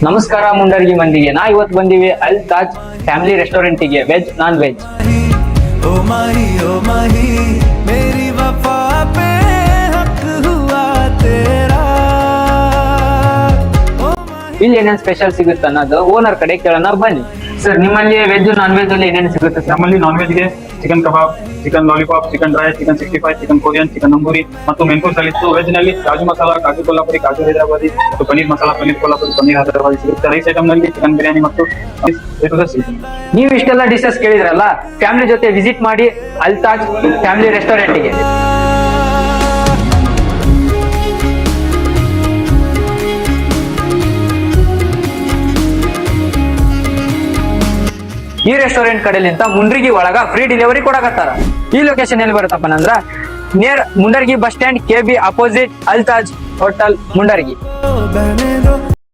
ನಮಸ್ಕಾರ ಮುಂಡರ್ಗಿ ಮಂದಿಗೆ. ನಾ ಇವತ್ತು ಬಂದಿವಿ ಅಲ್ ತಾಜ್ ಫ್ಯಾಮಿಲಿ ರೆಸ್ಟೋರೆಂಟಿಗೆ, ವೆಜ್ ನಾನ್ ವೆಜ್. ओ माही मेरी वफा पे हक हुआ तेरा. ಇಲ್ಲಿ ಏನೇನ್ ಸ್ಪೆಷಲ್ ಸಿಗುತ್ತೆ ಅನ್ನೋದು ಓನರ್ ಕಡೆ ಕೇಳೋಣ ಬನ್ನಿ. ಸರ್, ನಿಮ್ಮಲ್ಲಿ ವೆಜ್ ನಾನ್ ವೆಜ್ ಅಲ್ಲಿ ಏನೇನು ಸಿಗುತ್ತೆ ಸರ್? ನಮ್ಮಲ್ಲಿ ನಾನ್ ವೆಜ್ ಗೆ ಚಿಕನ್ ಕಬಾಬ್, chicken lollipop, chicken dry, chicken 65, chicken Korean, chicken ನಂಬೂರಿ ಮತ್ತು ಮೆನ್ಕೂಸ್ ಅಲ್ಲಿ ಇತ್ತು. ವೆಜ್ ನಲ್ಲಿ ಕಾಜು ಮಸಾಲಾ, ಕಾಜು ಕೊಲ್ಲಾಪುರಿ, ಕಾಜು ಹೈದರಾಬಾದಿ ಮತ್ತು ಪನೀರ್ ಮಸಾಲಾ, ಪನೀರ್ ಕೊಲ್ಲಾಪುರಿ, ಪನೀರ್ ಹೈದರಾಬಾದಿ ಸಿಗುತ್ತೆ. ರೈಸ್ ಐಟಮ್ ನಲ್ಲಿ ಚಿಕನ್ ಬಿರಿಯಾನಿ ಮತ್ತು ಸಿಗುತ್ತೆ. ನೀವು ಇಷ್ಟೆಲ್ಲ ಡಿಶಸ್ ಕೇಳಿದ್ರಲ್ಲ, ಫ್ಯಾಮಿಲಿ ಜೊತೆ ವಿಸಿಟ್ ಮಾಡಿ ಅಲ್ ತಾಜ್ ಫ್ಯಾಮಿಲಿ ರೆಸ್ಟೋರೆಂಟಿಗೆ. ಈ ರೆಸ್ಟೋರೆಂಟ್ ಕಡೆಲಿಂತ ಮುಂಡ್ರಿಗಿ ಒಳಗ ಫ್ರೀ ಡೆಲಿವರಿ ಕೊಡಕತ್ತಾರ. ಈ ಲೊಕೇಶನ್ ಎಲ್ಲಿ ಬರುತ್ತಪ್ಪ ಅಂದ್ರ near Mundargi bus stand, KB opposite ಅಲ್ ತಾಜ್ ಹೋಟೆಲ್ ಮುಂಡರ್ಗಿ.